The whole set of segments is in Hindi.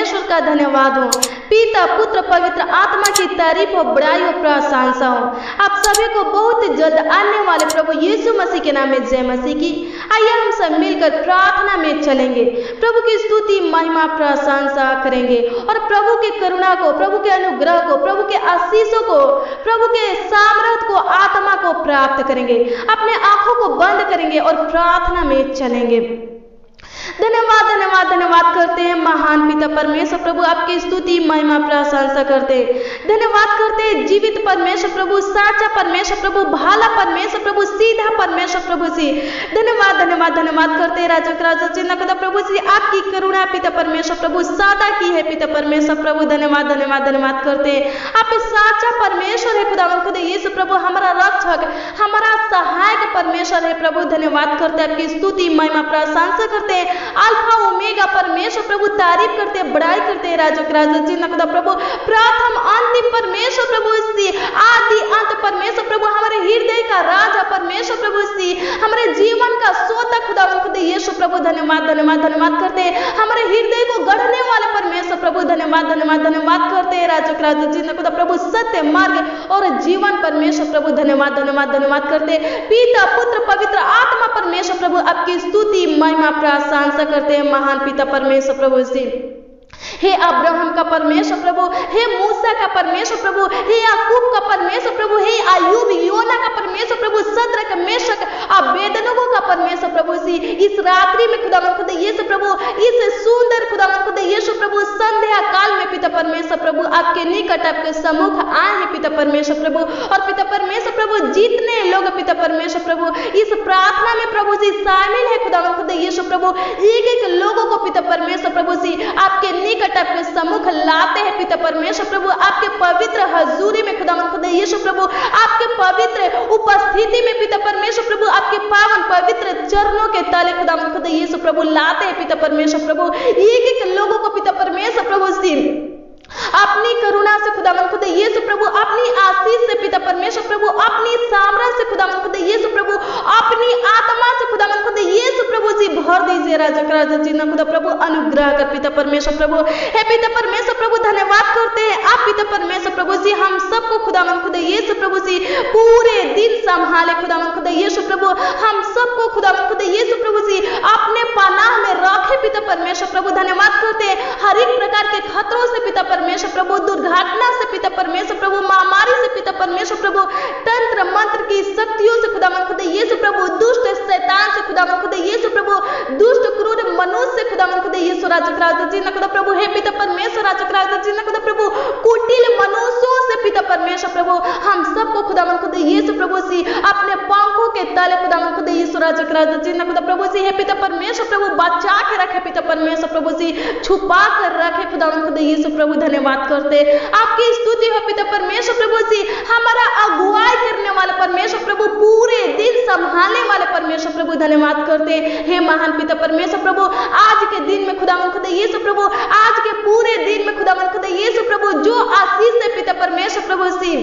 परमेश्वर का धन्यवाद हो। पिता, पुत्र, पवित्र आत्मा की तारीफ हो, बड़ाई हो, प्रशंसा हो। आप सभी को बहुत जल्द आने वाले प्रभु यीशु मसीह के नाम में जय मसीह की। आइए हम सब मिलकर प्रार्थना में चलेंगे, प्रभु की स्तुति, महिमा, प्रशंसा करेंगे और प्रभु की करुणा को, प्रभु के अनुग्रह को, प्रभु के आशीषों को, प्रभु के सामर्थ को, आत्मा को प्राप्त करेंगे। अपने आंखों को बंद करेंगे और प्रार्थना में चलेंगे। धन्यवाद धन्यवाद धन्यवाद करते हैं महान पिता परमेश्वर प्रभु, आपकी स्तुति, महिमा, प्रशंसा करते हैं। धन्यवाद करते हैं जीवित परमेश्वर प्रभु, साचा परमेश्वर प्रभु, भाला परमेश्वर प्रभु, सीधा परमेश्वर प्रभु जी। धन्यवाद धन्यवाद धन्यवाद करते हैं राजा राजा चिन्ह प्रभु जी, आपकी करुणा पिता परमेश्वर प्रभु सदा की है पिता परमेश्वर प्रभु। धन्यवाद धन्यवाद धन्यवाद करते हैं, आप साचा परमेश्वर है खुदावन खुद यीशु प्रभु, हमारा रक्षक, हमारा सहायक परमेश्वर है प्रभु। धन्यवाद करते हैं, आपकी स्तुति, महिमा, प्रशंसा करते हैं। अल्फा ओमेगा परमेश्वर प्रभु, तारीफ करते हैं, बड़ाई करते हैं राजा राजा चिन्ह खुदा प्रभु, प्रथम अंतिम परमेश्वर प्रभु सी, आदि अंत परमेश्वर प्रभु, हमारे हृदय का राजा परमेश्वर प्रभु सी, हमारे जीवन का सोता खुदा खुद यीशु प्रभु। धन्यवाद धन्यवाद धन्यवाद करते हैं, हमारे हृदय को गढ़ने वाले परमेश्वर प्रभु। धन्यवाद धन्यवाद धन्यवाद करते हैं राजा राजा चिन्ह खुदा प्रभु, सत्य मार्ग और जीवन परमेश्वर प्रभु। धन्यवाद धन्यवाद धन्यवाद करते हैं, पिता, पुत्र, पवित्र आत्मा परमेश्वर प्रभु, आपकी स्तुति, महिमा, प्रशंसा करते हैं महान पिता परमेश्वर प्रभु जी। हे अब्राहम का परमेश्वर प्रभु, हे मूसा का परमेश्वर प्रभु, हे याकूब का परमेश्वर प्रभु, हे अय्यूब, योना का परमेश्वर प्रभु, सद्रक, मेशक, अबेदनगो का परमेश्वर प्रभु सी, इस रात्रि में खुदावंद खुदा यीशु प्रभु, इस सुंदर खुदावंद खुदा यीशु प्रभु, संध्या काल में पिता परमेश्वर प्रभु, आपके निकट, आपके सम्मुख आए हैं पिता परमेश्वर प्रभु। और पिता परमेश्वर प्रभु, जितने लोग पिता परमेश्वर प्रभु इस प्रार्थना में प्रभु जी शामिल है खुदावंद खुदा यीशु प्रभु, एक एक लोगों को पिता परमेश्वर प्रभु सी आपके निकट, आपके सम्मुख लाते हैं पिता परमेश्वर प्रभु, आपके पवित्र हजूरी में खुदावंद खुदा यीशु प्रभु, आपके पवित्र उपस्थिति में पिता परमेश्वर प्रभु, आपके पावन पवित्र चरणों के तले खुदावंद खुदा यीशु प्रभु लाते हैं पिता परमेश्वर प्रभु, एक एक लोगों को पिता परमेश्वर प्रभु सी अपनी करुणा से खुदावंद खुदा यीशु प्रभु, अपनी आशीष से पिता परमेश्वर प्रभु, अपनी सामर्थ से खुदावंद खुदा यीशु प्रभु, अपनी आत्मा से खुदावंद खुदा यीशु प्रभु जी भर दीजिए राजा राजा चिन्ह खुदा प्रभु, अनुग्रह कर पिता परमेश्वर प्रभु। हे पिता परमेश्वर प्रभु, धन्यवाद करते हैं आप पिता परमेश्वर प्रभु जी, हम सबको खुदावंद खुदा यीशु प्रभु जी पूरे दिन संभाले खुदावंद खुदा यीशु प्रभु, हम सबको खुदावंद खुदा यीशु प्रभु जी अपने पनाह में रखे पिता परमेश्वर प्रभु। धन्यवाद करते हैं हर एक प्रकार के खतरों से पिता परमेश्वर प्रभु, दुर्घटना से पिता परमेश्वर प्रभु, महामारी से पिता परमेश्वर प्रभु, तंत्र मंत्र की शक्तियों से खुदावंद खुदा यीशु प्रभु, दुष्ट शैतान से खुदावंद खुदा यीशु प्रभु, दुष्ट क्रूर मनुष्य से खुदावंद खुदा यीशु राजा राजा चिन्ह खुदा प्रभु। हे पिता परमेश्वर राजा राजा चिन्ह खुदा प्रभु, कुटिल मनुष्यों से पिता परमेश्वर प्रभु, हम सबको खुदावंद खुदा यीशु प्रभु सी अपने पंखों के तले खुदावंद खुदा यीशु राजा राजा चिन्ह खुदा प्रभु सी, हे पिता परमेश्वर प्रभु, बचा के रखे पिता परमेश्वर प्रभु सी, छुपा कर रखे खुदावंद खुदा यीशु प्रभु। धन्यवाद करते आपकी स्तुति हो पिता परमेश्वर प्रभु जी, हमारा अगुवाई करने वाले परमेश्वर प्रभु, पूरे दिन संभालने वाले परमेश्वर प्रभु। धन्यवाद करते हे महान पिता परमेश्वर प्रभु, आज के दिन में खुदावंद खुदा यीशु प्रभु, आज के पूरे दिन में खुदावंद खुदा यीशु प्रभु जो आशीष है पिता परमेश्वर प्रभु सी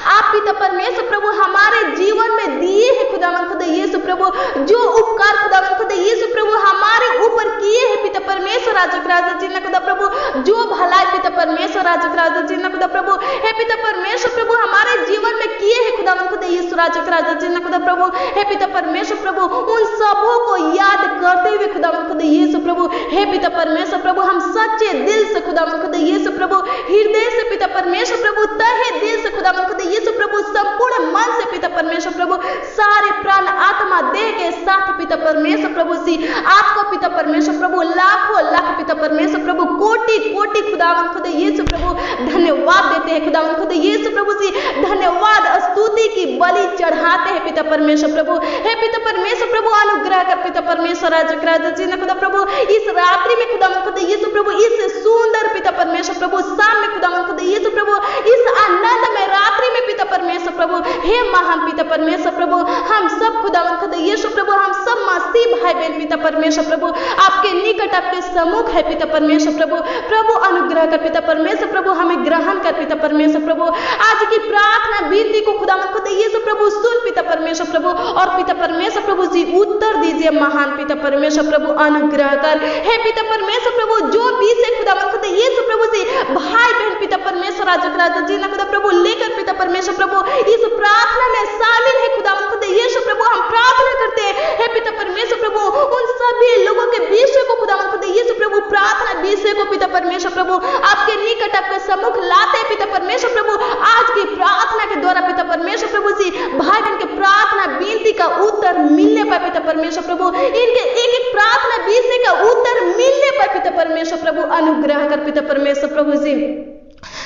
आप पिता परमेश्वर प्रभु हमारे जीवन में दिए हैं खुदावंद खुदा यीशु प्रभु, जो उपकार खुदावंद खुदा यीशु प्रभु हमारे ऊपर किए हैं पिता परमेश्वर राजा राजा चिन्ह खुदा प्रभु, जो भलाई पिता परमेश्वर राजा राजा चिन्ह खुदा प्रभु, हे पिता परमेश्वर प्रभु हमारे जीवन में किए हैं खुदावंद खुदा यीशु राजा राजा चिन्ह खुदा प्रभु। हे पिता परमेश्वर प्रभु, उन सबों को याद करते हुए खुदावंद खुदा यीशु प्रभु, हे पिता परमेश्वर प्रभु, हम सच्चे दिल से खुदावंद खुदा यीशु प्रभु, हृदय से पिता परमेश्वर प्रभु, तहे दिल से खुदावंद खुदा यीशु प्रभु, संपूर्ण मन से पिता परमेश्वर प्रभु, सारे प्राण आत्मा देह के साथ पिता परमेश्वर प्रभु सी आपको पिता परमेश्वर प्रभु लाखों लाख पिता परमेश्वर प्रभु, कोटि कोटि खुदावंद खुदा यीशु प्रभु धन्यवाद देते हैं खुदावंद खुदा यीशु प्रभु सी, धन्यवाद स्तुति की बलि चढ़ाते हैं पिता परमेश्वर प्रभु। हे पिता परमेश्वर प्रभु, अनुग्रह कर पिता परमेश्वर राजा राजा चिन्ह खुदा प्रभु, इस रात्रि में खुदावंद खुदा यीशु प्रभु, इस सुंदर पिता परमेश्वर प्रभु शाम में खुदावंद खुदा यीशु प्रभु, इस आनंद में रात्रि में पिता परमेश्वर परमेश्वर प्रभु, हे महान पिता परमेश्वर प्रभु, हम सब खुदावन खुदा यीशु प्रभु, हम सब मसीह भाई बहन पिता परमेश्वर प्रभु, आपके निकट आपके सम्मुख है पिता परमेश्वर प्रभु। प्रभु अनुग्रह कर पिता परमेश्वर प्रभु, हमें ग्रहण कर पिता परमेश्वर प्रभु। आज की प्रार्थना विनती को खुदावन खुदा यीशु प्रभु सुन पिता परमेश्वर प्रभु, और पिता परमेश्वर प्रभु जी उत्तर दीजिए महान पिता परमेश्वर प्रभु, अनुग्रह कर हे पिता परमेश्वर प्रभु। जो भी से खुदावन खुदा यीशु प्रभु से भाई बहन पिता परमेश्वर राजा जी ना खुदा प्रभु लेकर पिता परमेश्वर प्रभु इस प्रार्थना में शामिल है खुदावन खुदा यीशु प्रभु, हम प्रार्थना करते हैं हे पिता परमेश्वर प्रभु, उन सभी लोगों के विषय को खुदावन खुदा यीशु प्रभु, प्रार्थना विषय को पिता परमेश्वर प्रभु आपके निकट आपके सम्मुख लाते हैं पिता परमेश्वर प्रभु। आज की प्रार्थना के द्वारा पिता परमेश्वर प्रभु जी भाई बहन के प्रार्थना विनती का उत्तर मिलने पर पिता परमेश्वर प्रभु, इनके एक एक प्रार्थना विषय का उत्तर मिलने पर पिता परमेश्वर प्रभु अनुग्रह कर पिता परमेश्वर प्रभु जी।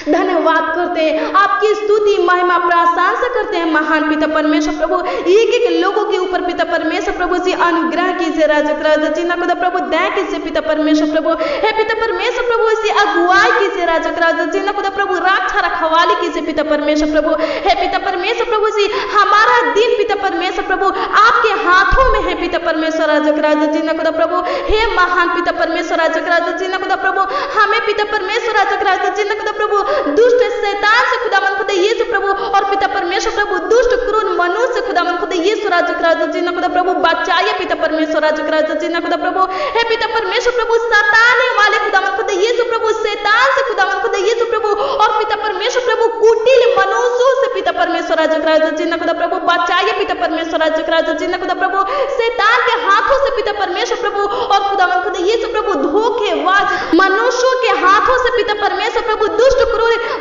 धन्यवाद करते हैं, आपकी स्तुति महिमा प्रशंसा करते हैं महान पिता परमेश्वर प्रभु। एक एक लोगों के ऊपर पिता परमेश्वर प्रभु जी अनुग्रह कीजिए राजा जी ना खुदा प्रभु, दया कीजिए पिता परमेश्वर प्रभु, हे पिता परमेश्वर प्रभु इसे अगुवाई कीजिए राजा जी ना खुदा प्रभु, रक्षा रखवाली कीजिए पिता परमेश्वर प्रभु, हे पिता परमेश्वर प्रभु जी। हमारा दिन पिता परमेश्वर प्रभु आपके हाथों में है पिता परमेश्वर राजा जी ना खुदा प्रभु, हे महान पिता परमेश्वर राजा जी ना खुदा प्रभु, हमें पिता परमेश्वर राजा जी ना खुदा प्रभु दुष्ट शैतान से खुदावन खुदा यीशु प्रभु, और पिता परमेश्वर प्रभु दुष्ट क्रूर मनुष्य खुदावन खुदा यीशु राजा जी ना खुदा प्रभु बचाइए पिता परमेश्वर राजा जी ना खुदा प्रभु, हे पिता परमेश्वर प्रभु सताने वाले खुदावन खुदा यीशु प्रभु शैतान से खुदावन खुदा यीशु प्रभु, और पिता परमेश्वर प्रभु कुटिल मनुष्यों से पिता परमेश्वर राजा जी ना खुदा प्रभु बचाइए पिता परमेश्वर राजा जी ना खुदा प्रभु शैतान के हाथों से पिता परमेश्वर प्रभु, और खुदावन खुदा यीशु प्रभु धोखेबाज मनुष्यों के हाथों से पिता परमेश्वर प्रभु दुष्ट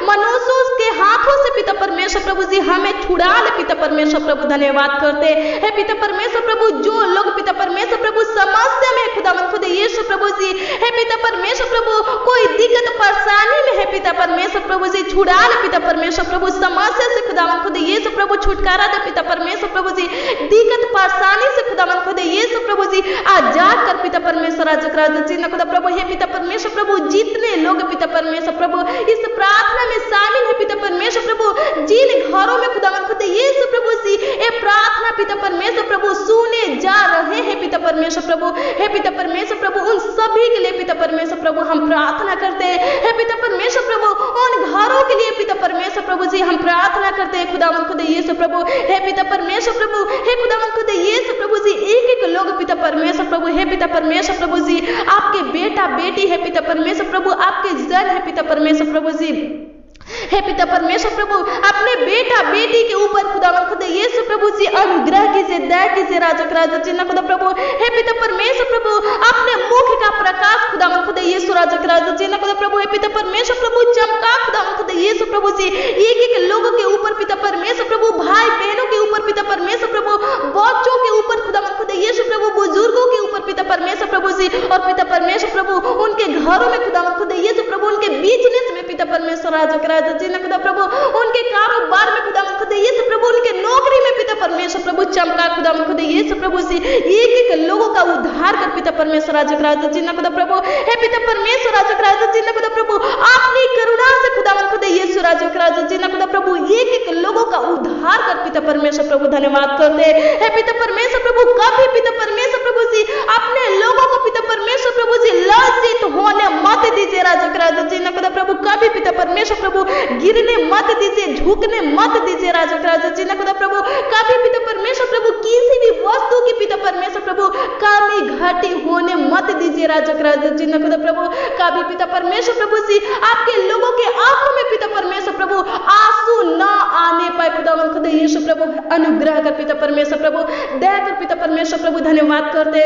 मनुष्यों के हाथों से पिता परमेश्वर प्रभु जी हमें छुड़ा ले पिता परमेश्वर प्रभु। धन्यवाद करते हैं पिता परमेश्वर प्रभु, जो लोग पिता परमेश्वर प्रभु समस्या में खुदावन खुदा यीशु प्रभु जी, हे पिता परमेश्वर प्रभु कोई दिक्कत परेशानी में है पिता परमेश्वर प्रभु जी, छुड़ा ले पिता परमेश्वर प्रभु समस्या से खुदावन खुदा यीशु प्रभु, छुटकारा दे पिता परमेश्वर प्रभु जी, दिक्कत परेशानी से खुदावन खुदा यीशु प्रभु जी आजाद कर पिता परमेश्वर राजा जी ना खुदा प्रभु, हे पिता परमेश्वर प्रभु जितने लोग पिता परमेश्वर प्रभु इस प्रार्थना में शामिल है पिता परमेश्वर प्रभु, जिन घरों में खुदावन खुदा यीशु प्रभु जी ये प्रार्थना पिता परमेश्वर प्रभु सुने जा रहे हैं पिता परमेश्वर प्रभु, हे पिता परमेश्वर प्रभु उन सभी के लिए पिता परमेश्वर प्रभु हम प्रार्थना करते हैं, हे पिता परमेश्वर प्रभु उन घरों के लिए पिता परमेश्वर प्रभु जी हम प्रार्थना करते हैं खुदावन खुदा यीशु प्रभु, हे पिता परमेश्वर प्रभु, हे खुदावन खुदा यीशु प्रभु जी एक एक लोग पिता परमेश्वर प्रभु, हे पिता परमेश्वर प्रभु जी आपके बेटा बेटी है पिता परमेश्वर प्रभु, आपके जन है पिता परमेश्वर प्रभु जी, हे पिता परमेश्वर प्रभु अपने बेटा बेटी के ऊपर खुदावन खुदा यीशु प्रभु जी अनुग्रह कीजिए, दया कीजिए राजा जी ना खुदा प्रभु, हे पिता परमेश्वर प्रभु अपने मुख का प्रकाश खुदावन खुदा यीशु राजा जी ना खुदा प्रभु, हे पिता परमेश्वर प्रभु चमका खुदावन खुदा यीशु प्रभु जी एक एक लोगों के ऊपर पिता परमेश्वर प्रभु, भाई बहनों के ऊपर पिता परमेश्वर प्रभु, बच्चों के ऊपर खुदावन खुदा यीशु प्रभु, बुजुर्गों के ऊपर पिता परमेश्वर प्रभु जी, और पिता परमेश्वर प्रभु उनके घरों में खुदावन खुदा यीशु प्रभु, उनके बिजनेस में पिता परमेश्वर राजा जी ना खुदा प्रभु, उनके कारोबार में खुदावन खुदा यीशु प्रभु, उनके नौकरी में पिता परमेश्वर प्रभु चमका खुदावन खुदा यीशु प्रभु से एक एक लोगों का उद्धार कर पिता परमेश्वर राजा जी ना खुदा प्रभु, हे पिता परमेश्वर राजा जी ना खुदा प्रभु अपनी करुणा से खुदावन खुदा यीशु राजा जी ना खुदा प्रभु एक एक लोगों का उद्धार कर पिता परमेश्वर प्रभु। धन्यवाद करते हैं पिता परमेश्वर प्रभु, कभी पिता परमेश्वर प्रभु जी अपने लोगों को पिता परमेश्वर प्रभु जी लज्जित होने मत दीजिए राजा जी ना खुदा प्रभु, कभी पिता परमेश्वर प्रभु गिरने मत दीजिए, झुकने मत दीजिए राजा जी ना खुदा प्रभु, कभी पिता परमेश्वर प्रभु किसी भी वस्तु की पिता परमेश्वर प्रभु कमी घटी होने मत दीजिए राजा जी ना खुदा प्रभु, कभी पिता परमेश्वर प्रभु जी आपके लोगों के आंखों में पिता परमेश्वर प्रभु आंसू न आने पाए खुदावन खुदा यीशु प्रभु, अनुग्रह कर पिता परमेश्वर प्रभु, दया कर पिता परमेश्वर प्रभु। धन्यवाद करते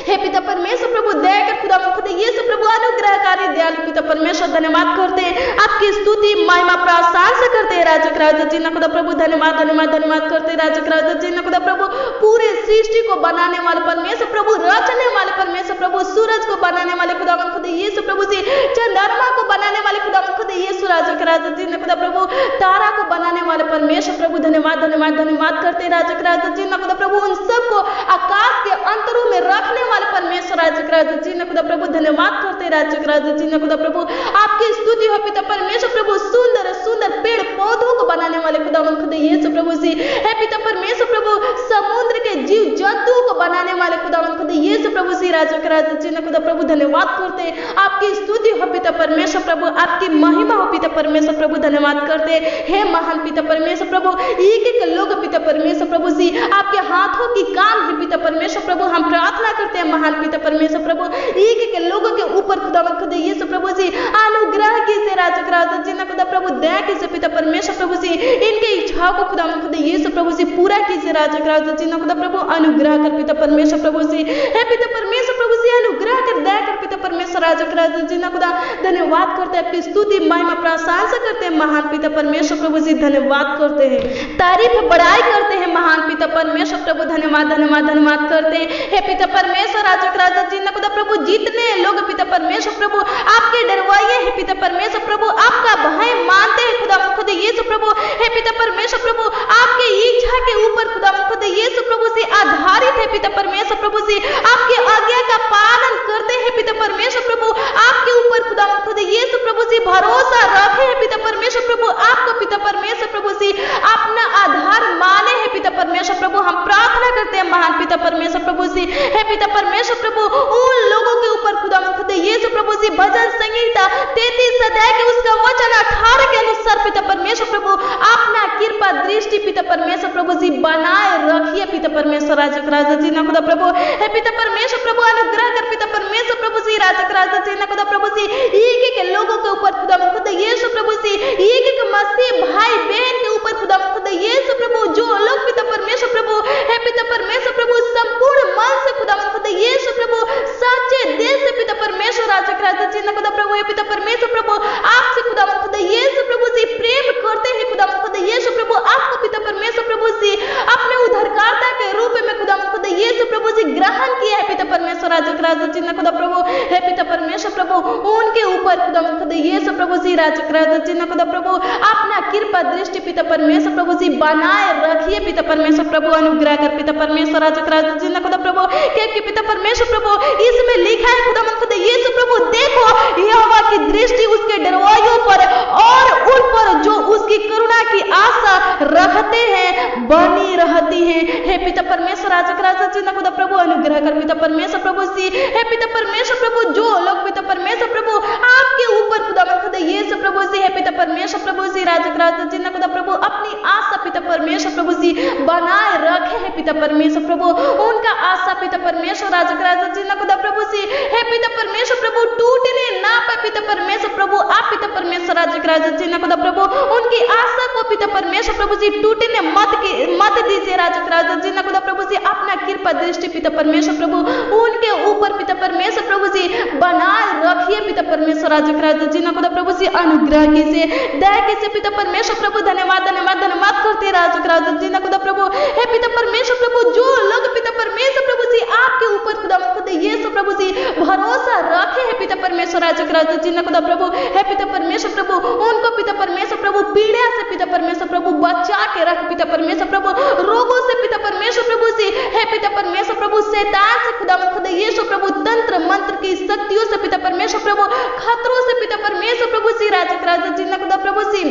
हे पिता परमेश्वर प्रभु, दया कर खुदावन खुदा यीशु प्रभु, अनुग्रहकारी दयालु पिता परमेश्वर, धन्यवाद करते हैं, आपकी स्तुति महिमा प्रशंसा करते हैं राजा जी ना खुदा प्रभु, धन्यवाद धन्यवाद धन्यवाद करते हैं राजा जी ना खुदा प्रभु, पूरे सृष्टि को बनाने वाले परमेश्वर प्रभु, रचने वाले परमेश्वर प्रभु, सूरज को बनाने वाले खुदावन खुदा यीशु प्रभु जी, चंद्रमा को बनाने वाले खुदावन खुदा यीशु राजा जी ना खुदा प्रभु, तारा को बनाने वाले परमेश्वर प्रभु, धन्यवाद धन्यवाद धन्यवाद करते हैं राजा जी ना खुदा प्रभु, उन सबको आकाश के अंतरों में रख वाले परमेश्वर राजा जी ना खुदा प्रभु, धन्यवाद करते राजा जी ना खुदा प्रभु, आपकी स्तुति हो पिता परमेश्वर प्रभु, सुंदर सुंदर पेड़ पौधों को बनाने वाले खुदावन खुदा यीशु प्रभु जी, हे पिता परमेश्वर प्रभु समुद्र के जीव जंतुओं को बनाने वाले खुदावन खुदा यीशु प्रभु जी, राजा के राजा जी ने खुदा प्रभु धन्यवाद करते हैं। आपकी स्तुति हो पिता परमेश्वर प्रभु, आपकी महिमा हो पिता परमेश्वर प्रभु, धन्यवाद करते हैं। हे महान पिता परमेश्वर प्रभु, एक एक लोग पिता परमेश्वर प्रभु जी आपके हाथों की काम है पिता परमेश्वर प्रभु, हम प्रार्थना करते हैं महान पिता परमेश्वर प्रभु, एक एक लोगों के ऊपर खुदावन खुदा यीशु प्रभु जी अनुग्रह कीजिए, राजा के राजा जी ने खुदा प्रभु दया कीजिए पिता परमेश्वर प्रभु जी, इनके इच्छाओं को खुदावन खुदा यीशु प्रभु जी पूरा कीजिए, राजा के राजा जी ने खुदा प्रभु अनुग्रह कर पिता परमेश्वर प्रभु जी, हे पिता परमेश्वर प्रभु जी अनुग्रह कर दया कर पिता परमेश्वर, राजा के राजा जी ने खुदा धन्यवाद करते हैं, आपकी स्तुति महिमा प्रशंसा करते हैं महान पिता परमेश्वर प्रभु जी, धन्यवाद करते हैं, तारीफ बड़ाई करते हैं महान पिता परमेश्वर प्रभु, धन्यवाद धन्यवाद धन्यवाद करते हैं। हे पिता परमेश्वर राजा के राजा जी ने खुदा प्रभु जितने लोग पिता परमेश्वर प्रभु आपके डरवाइए हैं पिता परमेश्वर प्रभु, आपका भय मानते हैं खुदा खुद यीशु प्रभु, हे पिता परमेश्वर प्रभु आपके इच्छा के ऊपर खुदा खुद यीशु प्रभु से आधारित है पिता परमेश्वर प्रभु जी, आपके आज्ञा का पालन करते हैं पिता परमेश्वर प्रभु, आपके ऊपर खुदा खुद यीशु प्रभु जी भरोसा रखे हैं पिता परमेश्वर प्रभु, आपको पिता परमेश्वर प्रभु जी अपना आधार माने हैं पिता परमेश्वर प्रभु, हम प्रार्थना करते हैं महान पिता परमेश्वर प्रभु जी, हे पिता परमेश्वर प्रभु उन लोगों के ऊपर खुदा खुद यीशु प्रभु जी भजन संहिता 33 अध्याय के उसका वचन 18 के अनुसार पिता परमेश्वर प्रभु अपना कृपा दृष्टि पिता परमेश्वर प्रभु जी बनाए रखिए पिता परमेश्वर, राजा जी ना खुदा प्रभु, हे पिता परमेश्वर प्रभु अनुग्रह कर पिता परमेश्वर प्रभु जी, राजा जी ना खुदा प्रभु जी एक एक लोगों के ऊपर खुदा खुद यीशु प्रभु जी, एक एक मसीह भाई बहन के ऊपर खुदा खुद यीशु प्रभु, जो लोग पिता परमेश्वर प्रभु, हे पिता परमेश्वर प्रभु संपूर्ण मन से खुदा खुद यीशु प्रभु सच्चे दिल से पिता परमेश्वर, राजा जी ना खुदा प्रभु, हे पिता परमेश्वर प्रभु आपसे खुदा खुद यीशु प्रभु जी प्रेम करते हैं खुदा खुद यीशु प्रभु, आपको पिता परमेश्वर प्रभु जी अपने उद्धारकर्ता के रूप में खुदा खुद यीशु प्रभु जी ग्रहण किया है पिता परमेश्वर, राजा जी ना खुदा प्रभु, हे पिता परमेश्वर प्रभु उनके ऊपर खुदा खुद यीशु प्रभु जी, राजा जी ना खुदा प्रभु अपना कृपा दृष्टि पिता परमेश्वर प्रभु जी बनाए रखिए पिता परमेश्वर प्रभु, अनुग्रह कर पिता परमेश्वर, राजा जी ना खुदा प्रभु, क्योंकि पिता परमेश्वर प्रभु इसमें लिखा है खुदा खुद यीशु प्रभु देखो यहोवा की दृष्टि उसके डरवाइयों पर और उन पर जो उसकी करुणा की आशा रखते हैं बनी रहती है, हे पिता परमेश्वर, राजा जी ना खुदा प्रभु अनुग्रह कर पिता परमेश्वर प्रभु जी, हे पिता परमेश्वर प्रभु जो लोग पिता परमेश्वर प्रभु आपके ऊपर खुदा खुद यीशु प्रभु जी, हे पिता परमेश्वर प्रभु जी, राजा जी ना खुदा प्रभु अपनी आशा पिता परमेश्वर प्रभु जी बनाए रखे हैं पिता परमेश्वर प्रभु, उनका आशा पिता परमेश्वर, राजा जी ना खुदा प्रभु जी, हे पिता परमेश्वर प्रभु टूटने ना पाए पिता परमेश्वर प्रभु, आप पिता परमेश्वर राजा जी ना खुदा प्रभु उनकी आशा को पिता परमेश्वर प्रभु जी टूटने मत दीजिए, राजा जी ना खुदा प्रभु जी अपना कृपा दृष्टि पिता परमेश्वर प्रभु उनके ऊपर पिता परमेश्वर प्रभु जी बनाए रखिए पिता परमेश्वर, राजा जी ना खुदा प्रभु जी अनुग्रह कीजिए, दया कीजिए पिता परमेश्वर प्रभु, धन्यवाद धन्यवाद धन्यवाद करते हैं राजा जी ना खुदा प्रभु, हे पिता परमेश्वर प्रभु जो लोग पिता परमेश्वर प्रभु जी आपके ऊपर खुदा खुद यीशु प्रभु जी भरोसा रखे हैं पिता परमेश्वर, राजा जी ना खुदा प्रभु, हे पिता परमेश्वर प्रभु उनको पिता परमेश्वर प्रभु पीड़ा से पिता परमेश्वर प्रभु बचा के रख पिता परमेश्वर प्रभु, रोगों से पिता परमेश्वर प्रभु जी, हे पिता परमेश्वर प्रभु शैतान से खुदा खुद यीशु प्रभु तंत्र मंत्र की शक्तियों से पिता परमेश्वर प्रभु खतरों से पिता परमेश्वर प्रभु जी, राजा जी ना खुदा प्रभु जी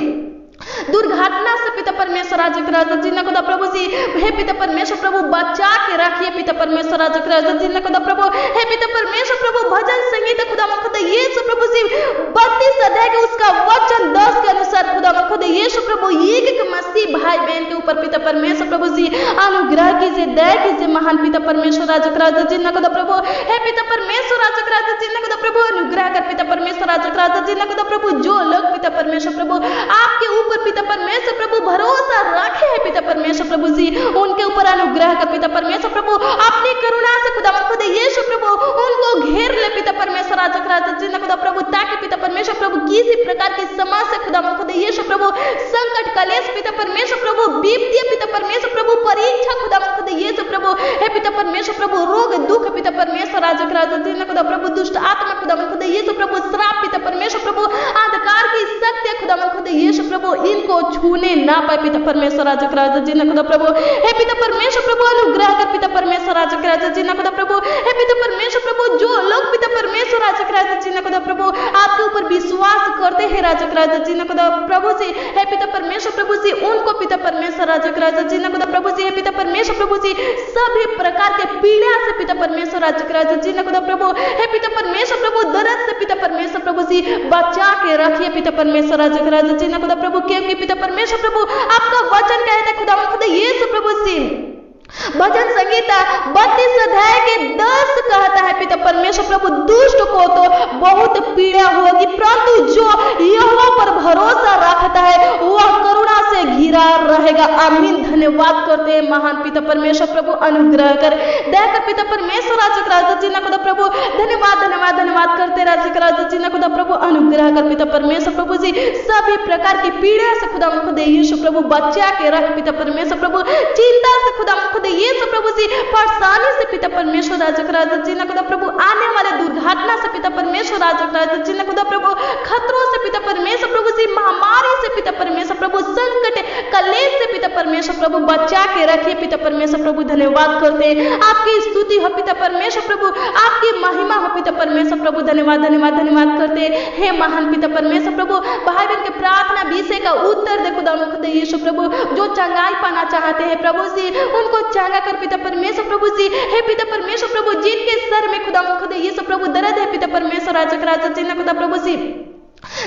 दुर्घटना से पिता परमेश्वर, राजा जी ना खुदा प्रभु जी, हे पिता परमेश्वर प्रभु बचा के रखिए पिता परमेश्वर, राजा जी ना खुदा प्रभु, हे पिता परमेश्वर प्रभु भजन संगीत खुदा खुद यीशु प्रभु जी 32 अध्याय के उसका वचन 10 के अनुसार खुदा खुद यीशु प्रभु एक एक मसीह भाई बहन के ऊपर पिता परमेश्वर प्रभु जी अनुग्रह कीजिए, दया कीजिए महान पिता परमेश्वर, राजा जी ना खुदा प्रभु, हे पिता परमेश्वर, राजा जी ना खुदा प्रभु अनुग्रह कर पिता परमेश्वर, राजा जी ना खुदा प्रभु जो लोग पिता परमेश्वर प्रभु आपके ऊपर पिता परमेश्वर प्रभु भरोसा रखे हैं पिता परमेश्वर प्रभु जी उनके ऊपर अनुग्रह कर पिता परमेश्वर प्रभु अपनी करुणा से खुदा खुद यीशु प्रभु उनको घेर ले पिता परमेश्वर, राजा जी ना खुदा प्रभु, ताकि पिता परमेश्वर प्रभु किसी प्रकार की समस्या खुदा खुद यीशु प्रभु संकट कलेश पिता परमेश्वर प्रभु विपत्ति पिता परमेश्वर प्रभु परीक्षा खुदा खुद यीशु प्रभु, हे पिता परमेश्वर प्रभु रोग दुख पिता परमेश्वर, राजा जी ना खुदा प्रभु दुष्ट आत्मा खुदा खुद यीशु प्रभु श्राप पिता परमेश्वर प्रभु अंधकार की शक्ति खुदा खुद यीशु प्रभु इनको छूने ना पाए पिता परमेश्वर, राजा जी ना खुदा प्रभु, हे पिता परमेश्वर प्रभु अनुग्रह कर पिता परमेश्वर, राजा जी ना खुदा प्रभु, हे पिता परमेश्वर प्रभु जो लोग पिता परमेश्वर, राजा जी ना खुदा प्रभु आपके ऊपर विश्वास करते हैं राजा राजा जी ने खुदा प्रभु जी हे पिता परमेश्वर प्रभु जी उनको पिता परमेश्वर राजा जी ने खुदा प्रभु जी हे पिता परमेश्वर प्रभु जी सभी प्रकार के पीड़ा से पिता परमेश्वर राजा जी ने खुदा प्रभु हे पिता परमेश्वर प्रभु दर्द से पिता परमेश्वर प्रभु जी बचा के रखिए पिता परमेश्वर राजा जी ने खुदा प्रभु क्योंकि पिता परमेश्वर प्रभु आपका वचन कहते हैं खुदा यीशु प्रभु जी भजन संगीता 32 अध्याय के 10 कहता है पिता परमेश्वर प्रभु दुष्ट को तो बहुत पीड़ा होगी परंतु जो यहोवा पर भरोसा रखता है वह करुणा से घिरा रहेगा। आमीन। धन्यवाद करते हैं महान पिता परमेश्वर प्रभु अनुग्रह कर दया कर पिता परमेश्वर राजा जी ने खुदा प्रभु धन्यवाद करते राजा जी ने खुदा प्रभु अनुग्रह कर पिता परमेश्वर प्रभु जी सभी प्रकार की पीड़ा से खुदा यीशु प्रभु बचा के रख पिता परमेश्वर प्रभु चिंता से खुदा यीशु प्रभु जी परेशानी से पिता परमेश्वर राजा जी ने खुदा प्रभु आने वाले दुर्घटना से पिता परमेश्वर राजा जी ने खुदा प्रभु खतरों से पिता परमेश्वर प्रभु जी महामारी से पिता परमेश्वर प्रभु संकट कलेश से पिता परमेश्वर प्रभु बचा के रखिए पिता परमेश्वर प्रभु धन्यवाद करते हैं आपकी स्तुति हो पिता परमेश्वर प्रभु आपकी महिमा हो पिता परमेश्वर प्रभु धन्यवाद करते हे महान पिता परमेश्वर प्रभु भाई बहन के प्रार्थना विषय का उत्तर दे खुदा यीशु प्रभु जो चंगाई पाना चाहते हैं प्रभु जी उनको चंगा कर पिता परमेश्वर प्रभु जी हे पिता परमेश्वर प्रभु जिनके सर में खुदा यीशु प्रभु दर्द है पिता परमेश्वर राजा जी ने खुदा प्रभु जी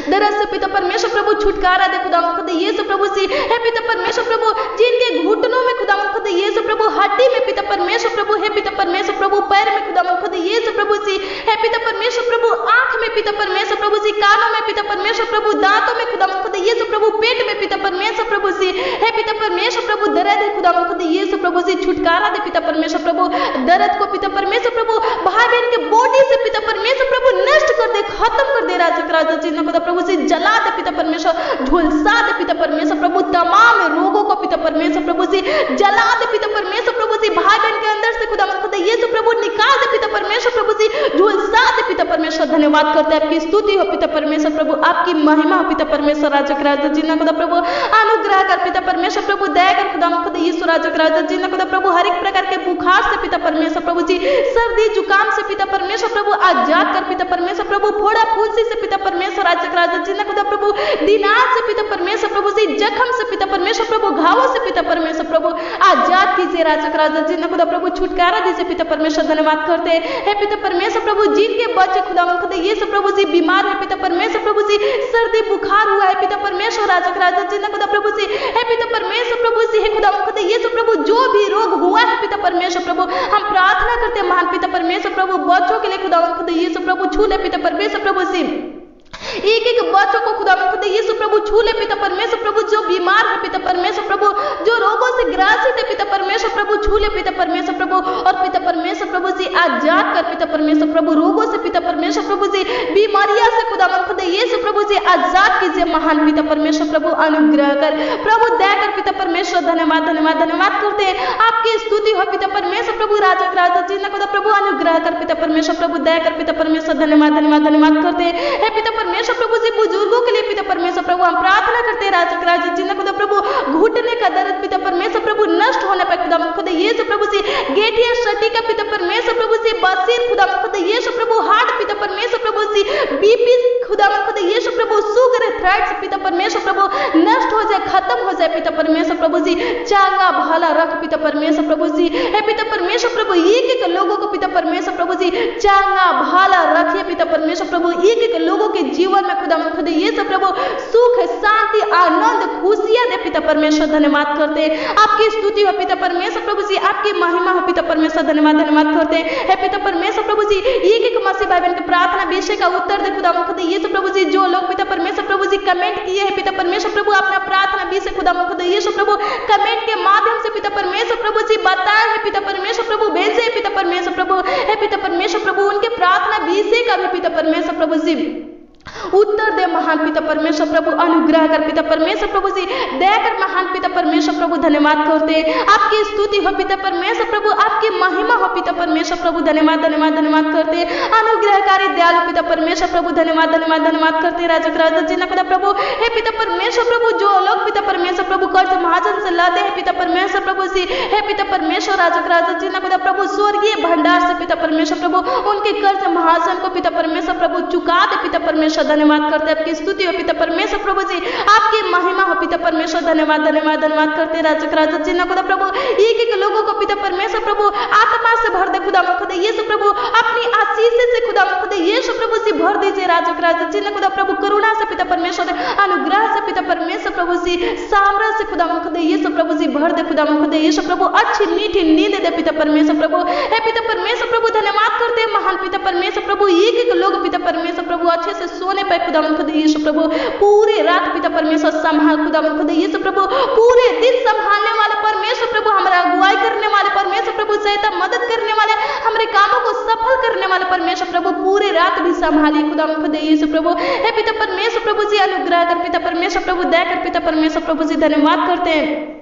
दर्द से पिता परमेश्वर प्रभु छुटकारा दे खुदा यीशु प्रभु जी हे पिता परमेश्वर प्रभु जिनके घुटनों में खुदा यीशु प्रभु हड्डी में पिता परमेश्वर प्रभु हे पिता परमेश्वर प्रभु पैर में खुदा यीशु प्रभु जी हे पिता परमेश्वर प्रभु आंख में पिता परमेश्वर प्रभु जी कानों में पिता परमेश्वर प्रभु दांतों में खुदा यीशु प्रभु पेट में पिता परमेश्वर प्रभु जी हे पिता परमेश्वर प्रभु दर्द है खुदा यीशु प्रभु जी छुटकारा दे पिता परमेश्वर प्रभु दर्द को पिता परमेश्वर प्रभु भाई बहन के बॉडी से पिता परमेश्वर प्रभु नष्ट कर दे खत्म कर दे राजा जी खुदा प्रभु से जला दे पिता परमेश्वर झुलसा दे पिता परमेश्वर प्रभु तमाम रोगों को पिता परमेश्वर प्रभु से जला दे पिता परमेश्वर प्रभु से भाई बहन के अंदर से खुदा यीशु प्रभु निकाल दे पिता परमेश्वर प्रभु से झुलसा दे पिता परमेश्वर धन्यवाद करते हैं आपकी स्तुति हो पिता परमेश्वर प्रभु आपकी महिमा हो पिता परमेश्वर राजा जी ने खुदा प्रभु अनुग्रह कर पिता परमेश्वर प्रभु दया कर खुदा यीशु राजा जी ने खुदा प्रभु हर एक प्रकार के बुखार से पिता परमेश्वर प्रभु जी सर्दी जुकाम से पिता परमेश्वर प्रभु आजाद कर पिता परमेश्वर प्रभु फोड़ा फूंसी से पिता परमेश्वर राजा जी ने खुदा प्रभु दिनार से पिता परमेश्वर प्रभु से जख्म से पिता परमेश्वर प्रभु घावों से पिता परमेश्वर प्रभु आजाद कीजिए राजा जी ने खुदा प्रभु छुटकारा दीजिए पिता परमेश्वर धन्यवाद करते हैं पिता परमेश्वर प्रभु जिनके बच्चे खुदा यीशु प्रभु जी बीमार है पिता परमेश्वर प्रभु जी सर्दी बुखार हुआ है पिता परमेश्वर राजा जी ने खुदा प्रभु जी पिता परमेश्वर प्रभु जी खुदा यीशु प्रभु जो भी रोग हुआ है पिता परमेश्वर प्रभु हम प्रार्थना करते हैं महान पिता परमेश्वर प्रभु बच्चों के लिए खुदा यीशु प्रभु छू ले पिता परमेश्वर प्रभु जी एक एक बच्चों को खुदा यीशु प्रभु छू ले पिता परमेश्वर प्रभु जो बीमार है पिता परमेश्वर प्रभु जो रोगों से ग्रासित है पिता परमेश्वर प्रभु छू ले पिता परमेश्वर प्रभु और पिता परमेश्वर प्रभु जी आजाद कर पिता परमेश्वर प्रभु रोगों से पिता परमेश्वर प्रभु जी बीमारियां से खुदा यीशु प्रभु जी आजाद कीजिए महान पिता परमेश्वर प्रभु अनुग्रह कर प्रभु दया कर पिता परमेश्वर धन्यवाद करते हैं आपकी स्तुति हो पिता परमेश्वर प्रभु राजा जी ने खुदा प्रभु अनुग्रह कर पिता परमेश्वर प्रभु दया कर पिता परमेश्वर धन्यवाद करते हैं पिता परमेश्वर प्रभु जी बुजुर्गों के लिए पिता परमेश्वर प्रभु हम प्रार्थना करते हैं राजा जी ने खुदा प्रभु घुटने का दर्द पिता परमेश्वर प्रभु नष्ट होने पर खुदा यीशु प्रभु जी गेठिया सटी का पिता परमेश्वर प्रभु जी बसीर खुदा यीशु प्रभु हार्ट पिता परमेश्वर प्रभु जी बीपी खुदा यीशु प्रभु शुगर थ्राइड्स पिता परमेश्वर प्रभु नष्ट हो जाए खत्म हो जाए पिता परमेश्वर प्रभु जी चांगा भला रख पिता परमेश्वर प्रभु जी पिता परमेश्वर प्रभु एक एक लोगों को पिता परमेश्वर प्रभु जी चांगा भला रखिए पिता परमेश्वर प्रभु एक एक लोगों के जीवन में खुदा यीशु प्रभु सुख शांति आनंद खुशियां दे पिता परमेश्वर धन्यवाद करते हैं आपकी स्तुति हो पिता परमेश्वर प्रभु जी आपकी महिमा हो पिता परमेश्वर धन्यवाद करते हैं पिता परमेश्वर प्रभु जी एक एक मसीह भाई बहन की प्रार्थना विषय का उत्तर दे खुदा यीशु प्रभु जी जो लोग पिता परमेश्वर प्रभु जी कमेंट किए हैं पिता परमेश्वर प्रभु अपना प्रार्थना विषय खुदा यीशु प्रभु कमेंट के माध्यम से पिता परमेश्वर प्रभु जी बताए हैं पिता परमेश्वर प्रभु भेजे पिता परमेश्वर प्रभु पिता परमेश्वर प्रभु उनके प्रार्थना विषय का भी पिता परमेश्वर प्रभु जी उत्तर दे महान पिता परमेश्वर प्रभु अनुग्रह कर पिता परमेश्वर प्रभु जी दया कर महान पिता परमेश्वर प्रभु धन्यवाद करते आपकी स्तुति हो पिता परमेश्वर प्रभु आपकी महिमा हो पिता परमेश्वर प्रभु धन्यवाद करते अनुग्रहकारी दयालु पिता परमेश्वर प्रभु धन्यवाद करते राजा जी ने खुदा प्रभु पिता परमेश्वर प्रभु जो लोग पिता परमेश्वर प्रभु कर्ज महाजन से लाते हैं पिता परमेश्वर प्रभु जी पिता परमेश्वर राजा जी ने खुदा प्रभु स्वर्गीय भंडार से पिता परमेश्वर प्रभु उनके कर्ज महाजन को पिता परमेश्वर प्रभु चुका दे पिता परमेश्वर धन्यवाद करते हैं, आपकी स्तुति हो पिता परमेश्वर प्रभु जी, आपकी महिमा हो पिता परमेश्वर, धन्यवाद धन्यवाद धन्यवाद करते राजा राजा जी ना खुदा प्रभु, एक एक लोगों को पिता परमेश्वर प्रभु आत्मा से भर दे खुदा खुदा यीशु प्रभु, अपनी आशीष से खुदा खुदा यीशु प्रभु से भर दीजिए राजा राजा जी ना खुदा प्रभु, करुणा से पिता परमेश्वर, अनुग्रह से पिता परमेश्वर प्रभु जी, सामर्थ से खुदा खुदा यीशु प्रभु जी भर दे खुदा खुदा यीशु प्रभु, अच्छी मीठी नींद दे पिता परमेश्वर प्रभु, हे पिता परमेश्वर प्रभु धन्यवाद करते हैं महान पिता परमेश्वर प्रभु, एक एक लोग पिता परमेश्वर प्रभु अच्छे से सोने पाए खुदा खुदा यीशु प्रभु, पूरी रात पिता परमेश्वर संभाल खुदा खुदा यीशु प्रभु, पूरे दिन संभालने वाले परमेश्वर प्रभु, हमारा अगुवाई करने वाले परमेश्वर प्रभु, सहायता मदद करने वाले, हमारे कामों को सफल करने वाले परमेश्वर प्रभु, पूरे रात भी संभालिए खुदा खुदा यीशु प्रभु, हे पिता परमेश्वर प्रभु जी, अनुग्रह कर पिता परमेश्वर प्रभु, दया कर पिता परमेश्वर प्रभु जी, धन्यवाद करते हैं,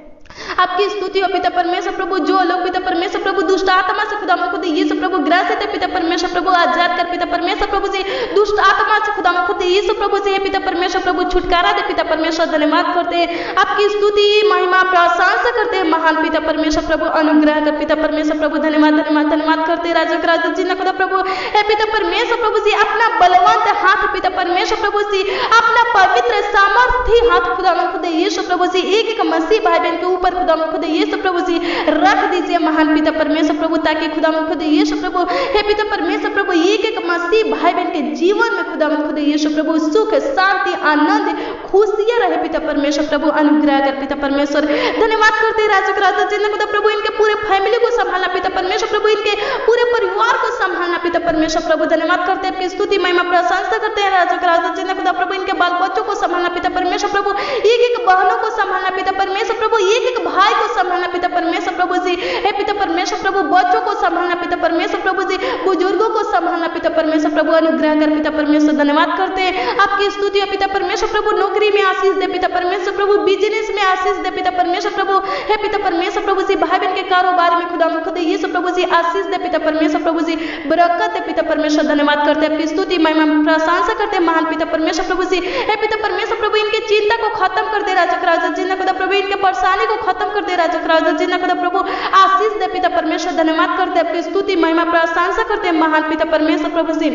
आपकी स्तुति हो पिता परमेश्वर प्रभु, जो लोग पिता परमेश्वर प्रभु दुष्ट आत्मा से खुदा खुद यीशु प्रभु ग्रसित है पिता परमेश्वर प्रभु, आजाद कर पिता परमेश्वर प्रभु जी, दुष्ट आत्मा से खुदा खुद यीशु प्रभु जी, पिता परमेश्वर प्रभु छुटकारा दे पिता परमेश्वर, धन्यवाद करते हैं, आपकी स्तुति महिमा प्रशंसा करते हैं महान पिता परमेश्वर प्रभु, अनुग्रह कर पिता परमेश्वर प्रभु, धन्यवाद धन्यवाद धन्यवाद करते हैं राजा राजा जी ना खुदा प्रभु, हे पिता परमेश्वर प्रभु जी, अपना बलवंत हाथ पिता परमेश्वर प्रभु जी, अपना पवित्र सामर्थी हाथ खुदा खुद यीशु प्रभु जी, एक एक मसीह भाई बहन के ऊपर खुदा खुद यीशु प्रभु जी रख दीजिए महान पिता परमेश्वर प्रभु, ताकि खुदा खुद यीशु प्रभु, हे पिता परमेश्वर प्रभु, एक एक मसीह भाई बहन के जीवन में खुदा खुद यीशु प्रभु सुख शांति आनंद खुशियां रहे पिता परमेश्वर प्रभु, अनुग्रह कर पिता परमेश्वर, धन्यवाद करते राजा राजा जी खुदा प्रभु, इनके पूरे फैमिली को संभालना पिता परमेश्वर प्रभु, इनके पूरे परिवार को संभालना पिता परमेश्वर प्रभु, धन्यवाद करते हैं, आपकी स्तुति महिमा प्रशंसा करते हैं राजा राजा जी खुदा प्रभु, इनके बाल बच्चों को संभालना पिता परमेश्वर प्रभु, एक एक बहनों को संभालना पिता परमेश्वर प्रभु, एक एक भाई को संभालना पिता परमेश्वर प्रभु जी, हे पिता परमेश्वर प्रभु, बच्चों को संभालना पिता परमेश्वर प्रभु जी, बुजुर्गों को संभालना पिता परमेश्वर प्रभु, अनुग्रह कर पिता परमेश्वर, धन्यवाद करते हैं, आपकी स्तुति है पिता परमेश्वर प्रभु, नौकरी में आशीष दे पिता परमेश्वर प्रभु, बिजनेस में आशीष दे पिता परमेश्वर प्रभु, हे पिता परमेश्वर प्रभु जी, भाई बहन के कारोबार में खुदा खुद यीशु प्रभु जी आशीष दे पिता परमेश्वर प्रभु जी, बरकत दे पिता परमेश्वर, धन्यवाद करते हैं, आपकी स्तुति महिमा प्रशंसा करते हैं महान पिता परमेश्वर प्रभु जी, हे पिता परमेश्वर प्रभु, इनकी चिंता को खत्म कर दे राजा राजा जी खुदा प्रभु, इनके परेशानी को खत्म कर दे राजा राजा जी खुदा प्रभु, आशीष दे पिता परमेश्वर, धन्यवाद करते हैं, आपकी स्तुति महिमा प्रशंसा करते हैं महान पिता परमेश्वर प्रभु जी,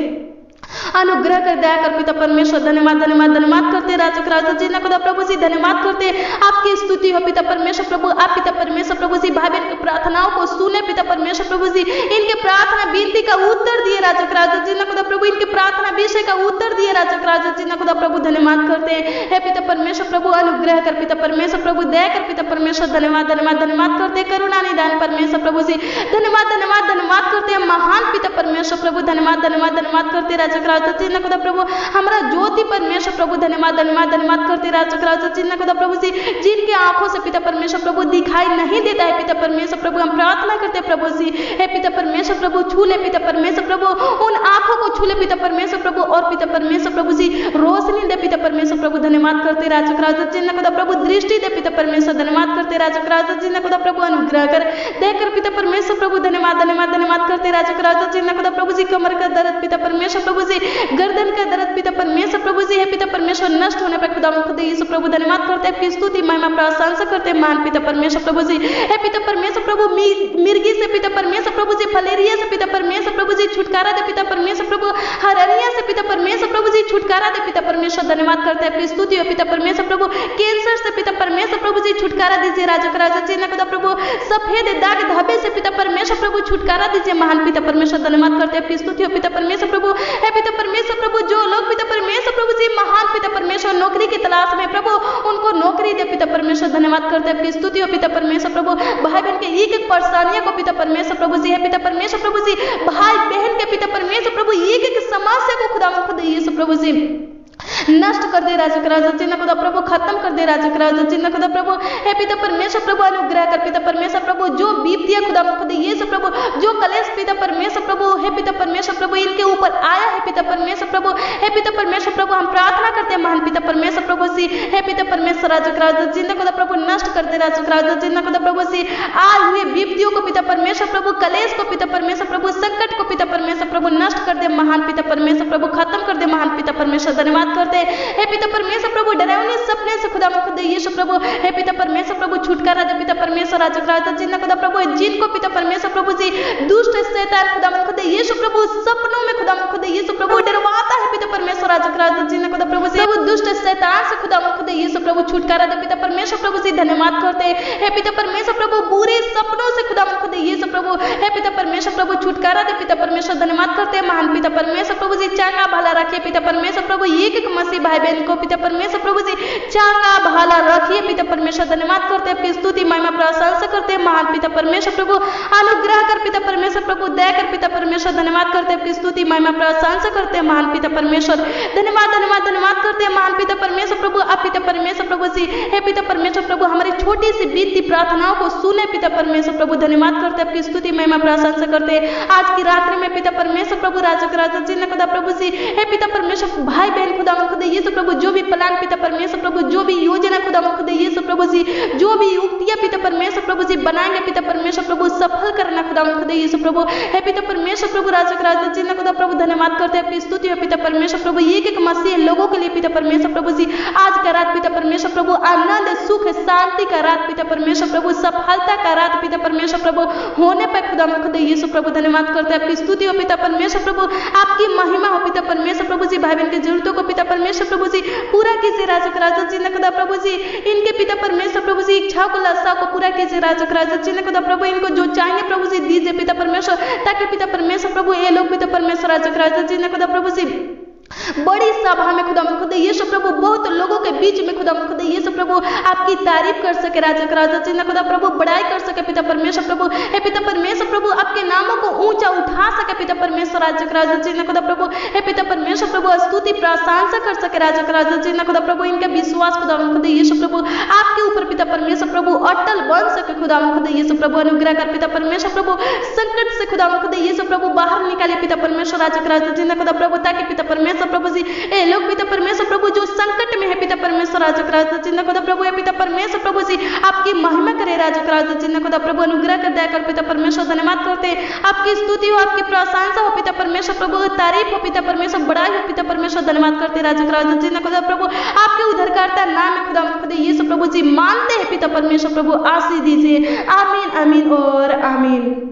अनुग्रह कर दया कर पिता परमेश्वर, धन्यवाद धन्यवाद धन्यवाद करते राजा राजा जी खुदा प्रभु जी, धन्यवाद करते आपकी स्तुति हो पिता परमेश्वर प्रभु, आप पिता परमेश्वर प्रभु जी भाई बहन की प्रार्थनाओं को सुने पिता परमेश्वर प्रभु जी, इनके प्रार्थना विनती का उत्तर दिए राजा राजा जी खुदा प्रभु, इनके प्रार्थना विषय का उत्तर दिए राजा राजा जी खुदा प्रभु, धन्यवाद करते हैं पिता परमेश्वर प्रभु, अनुग्रह कर पिता परमेश्वर प्रभु, दया कर पिता परमेश्वर, धन्यवाद धन्यवाद धन्यवाद करते, करुणा निदान परमेश्वर प्रभु जी, धन्यवाद धन्यवाद धन्यवाद करते हैं महान पिता परमेश्वर प्रभु, धन्यवाद धन्यवाद धन्यवाद करते राजा राजा जी खुदा प्रभु, हमारा ज्योति परमेश्वर प्रभु, धन्यवाद धन्यवाद धन्यवाद करते राजा राजा जी खुदा प्रभु जी, जिनके आंखों से पिता परमेश्वर प्रभु दिखाई नहीं देता है पिता परमेश्वर प्रभु, हम प्रार्थना करते प्रभु जी, हे पिता परमेश्वर प्रभु, छू ले पिता परमेश्वर प्रभु, उन आंखों को छू ले पिता परमेश्वर प्रभु, और पिता परमेश्वर प्रभु जी रोशनी दे पिता परमेश्वर प्रभु, धन्यवाद करते राजा राजा जी खुदा प्रभु, दृष्टि दे पिता परमेश्वर, धन्यवाद करते राजा राजा जी खुदा प्रभु, अनुग्रह कर देकर पिता परमेश्वर प्रभु, धन्यवाद धन्यवाद धन्यवाद करते राजा राजा जी खुदा प्रभु जी, कमर का दर्द पिता परमेश्वर प्रभु जी, गर्दन का दर्द पिता परमेश्वर प्रभु जी, है पिता परमेश्वर नष्ट होने पर खुदा खुद यीशु प्रभु, धन्यवाद करते हैं, स्तुति महिमा प्रशंसा करते हैं महान पिता परमेश्वर प्रभु जी, है पिता परमेश्वर प्रभु, मिर्गी से पिता परमेश्वर प्रभु जी, फलेरिया से पिता परमेश्वर प्रभु जी छुटकारा दे पिता परमेश्वर प्रभु, हरनिया से पिता परमेश्वर प्रभु जी छुटकारा दे पिता परमेश्वर, धन्यवाद करते हैं, स्तुति हो पिता परमेश्वर प्रभु, कैंसर से पिता परमेश्वर प्रभु जी छुटकारा दीजिए राजा राजा जी खुदा प्रभु, सफेद दाग धब्बे से पिता परमेश्वर प्रभु छुटकारा दीजिए महान पिता परमेश्वर, धन्यवाद करते हैं, स्तुति हो पिता परमेश्वर प्रभु, है पिता परमेश्वर प्रभु, जो लोग पिता परमेश्वर प्रभु जी महान पिता परमेश्वर नौकरी की तलाश में प्रभु, उनको नौकरी दे पिता परमेश्वर, धन्यवाद करते हैं, स्तुति हो पिता परमेश्वर प्रभु, भाई बहन के एक एक परेशानियों को पिता परमेश्वर प्रभु जी, है पिता परमेश्वर प्रभु जी, भाई बहन के पिता परमेश्वर प्रभु, एक एक समस्या को खुदा खुद यीशु प्रभु जी नष्ट कर दे राजा राजा जी खुदा प्रभु, खत्म कर दे राजा राजा जी खुदा प्रभु, हे पिता परमेश्वर प्रभु, अनुग्रह कर पिता परमेश्वर प्रभु, जो विपत्तियां खुदा खुद यीशु प्रभु, जो कलेश पिता परमेश्वर प्रभु, हे पिता परमेश्वर प्रभु, इनके ऊपर आया है पिता परमेश्वर प्रभु, हे पिता परमेश्वर प्रभु, हम प्रार्थना करते हैं महान पिता परमेश्वर प्रभु जी, हे पिता परमेश्वर राजा राजा जी खुदा प्रभु, नष्ट कर दे राजा राजा जी खुदा प्रभु जी, आए हुए विपत्तियों को पिता परमेश्वर प्रभु, कलेश को पिता परमेश्वर प्रभु, संकट को पिता परमेश्वर प्रभु नष्ट कर दे महान पिता परमेश्वर प्रभु, खत्म कर दे महान पिता परमेश्वर, धन्यवाद करते हे पिता परमेश्वर प्रभु, डरावने सपने से खुदा खुद यीशु प्रभु, हे पिता परमेश्वर प्रभु, छुटकारा दे पिता परमेश्वर राजा राजा जी खुदा प्रभु, जिनको पिता परमेश्वर प्रभु जी दुष्ट शैतान खुदा खुद यीशु प्रभु सपनों में खुदा खुद यीशु प्रभु डरवाता है पिता परमेश्वर राजा राजा जी ने खुदा प्रभु जी प्रभु दुष्ट शैतान से खुदा खुदा यीशु प्रभु छुटकारा दे पिता परमेश्वर प्रभु जी धन्यवाद करते हैं पिता परमेश्वर प्रभु बुरे सपनों से खुदा खुदा यीशु प्रभु हे पिता परमेश्वर प्रभु छुटकारा दे पिता परमेश्वर धन्यवाद करते हैं महान पिता परमेश्वर प्रभु जी चांगा भला रखिए पिता परमेश्वर प्रभु एक एक मसीह भाई बहन को पिता परमेश्वर प्रभु जी चांगा भला रखिए पिता परमेश्वर धन्यवाद करते हैं आपकी स्तुति महिमा प्रशंसा करते हैं महान पिता परमेश्वर प्रभु अनुग्रह कर पिता परमेश्वर प्रभु दया कर पिता परमेश्वर धन्यवाद करते हैं आपकी स्तुति महिमा प्रशंसा करते हैं महान पिता परमेश्वर धन्यवाद धन्यवाद धन्यवाद करते हैं महान पिता परमेश्वर प्रभु आप पिता परमेश्वर प्रभु जी हे पिता परमेश्वर प्रभु हमारी छोटी सी बीतती प्रार्थनाओं को सुने पिता परमेश्वर प्रभु धन्यवाद करते हैं आपकी स्तुति महिमा प्रशंसा करते हैं आज की रात्रि में पिता परमेश्वर प्रभु राजा जी ने खुदा प्रभु जी हे पिता परमेश्वर भाई बहन खुदा खुदा यीशु प्रभु जो भी प्लान पिता परमेश्वर प्रभु जो भी योजना खुदा खुदा यीशु प्रभु जी जो भी युक्तियां पिता परमेश्वर प्रभु जी बनाएंगे पिता परमेश्वर प्रभु सफल करना खुदा खुदा यीशु प्रभु हे पिता परमेश्वर प्रभु राजा जी ने खुदा प्रभु धन्यवाद करते हैं आपकी स्तुति पिता परमेश्वर प्रभु एक एक मसीह लोगों के लिए पिता परमेश्वर प्रभु जी आज का रात पिता परमेश्वर प्रभु आनंद सुख शांति का रात पिता परमेश्वर प्रभु सफलता का रात पिता परमेश्वर प्रभु होने पर खुदा खुदा यीशु प्रभु धन्यवाद करते हैं आपकी स्तुति हो पिता परमेश्वर प्रभु आपकी महिमा हो पिता परमेश्वर प्रभु जी भाई बहन की जरूरतों को पिता परमेश्वर प्रभु जी पूरा कीजिए राजा जी ने खुदा प्रभु जी इनके पिता परमेश्वर प्रभु जी इच्छाओं को लालसाओं को पूरा कीजिए राजा जी ने खुदा प्रभु इनको जो चाहिए प्रभु जी दीजिए पिता परमेश्वर ताकि पिता परमेश्वर प्रभु ये लोग पिता परमेश्वर राजा जी ने खुदा प्रभु जी बड़ी सभा में खुदा खुदा यीशु प्रभु बहुत लोगों के बीच में खुदा खुदा यीशु प्रभु आपकी तारीफ कर सके राजा जी ने खुदा प्रभु बड़ाई कर सके पिता परमेश्वर प्रभु हे पिता परमेश्वर प्रभु आपके नामों को ऊंचा उठा सके पिता परमेश्वर राजा जी ने खुदा प्रभु हे पिता परमेश्वर प्रभु स्तुति प्रशंसा कर सके राजा जी ने खुदा प्रभु इनका विश्वास खुदा खुदा यीशु प्रभु आपके ऊपर पिता परमेश्वर प्रभु अटल बन सके खुदा खुदा यीशु प्रभु अनुग्रह कर पिता परमेश्वर प्रभु संकट से खुदा खुदा यीशु प्रभु बाहर निकाले पिता परमेश्वर राजा जी ने खुदा प्रभु ताकि पिता परमेश्वर प्रभु जी ए लोग पिता परमेश्वर प्रभु जो संकट में है पिता परमेश्वर राजा जी ने खुदा प्रभु पिता परमेश्वर प्रभु जी आपकी महिमा करे राजा जी ने खुदा प्रभु अनुग्रह कर दया कर पिता परमेश्वर धन्यवाद करते हैं आपकी स्तुति हो आपकी प्रशंसा हो पिता परमेश्वर प्रभु तारीफ हो पिता परमेश्वर बड़ाई हो पिता परमेश्वर धन्यवाद करते राजा जी ने खुदा प्रभु आपके उद्धारकर्ता नाम है खुदा खुदा यीशु प्रभु जी मानते हैं पिता परमेश्वर प्रभु आशीष दीजिए आमीन आमीन और आमीन।